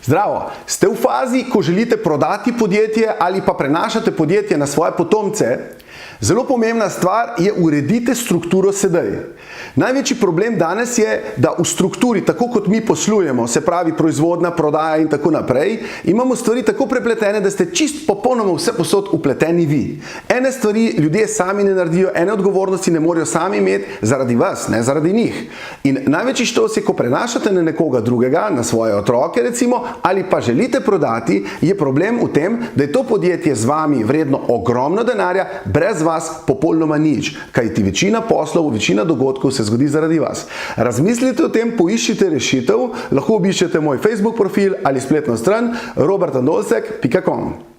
Zdravo! Ste v fazi, ko želite prodati podjetje ali pa prenašate podjetje na svoje potomce? Zelo pomembna stvar je uredite strukturo sedaj. Največji problem danes je, da v strukturi, tako kot mi poslujemo, se pravi proizvodna, prodaja in tako naprej, imamo stvari tako prepletene, da ste čist popolnoma vse posod upleteni vi. Ene stvari ljudje sami ne naredijo, ene odgovornosti ne morejo sami imeti zaradi vas, ne zaradi njih. In največji štos je, ko prenašate na nekoga drugega, na svoje otroke recimo, ali pa želite prodati, je problem v tem, da je to podjetje z vami vredno ogromno denarja, brez vas popolnoma nič, kajti večina poslov, večina dogodkov se zgodi zaradi vas. Razmislite o tem, poiščite rešitev, lahko obiščete moj Facebook profil ali spletno stran robertandolsek.com.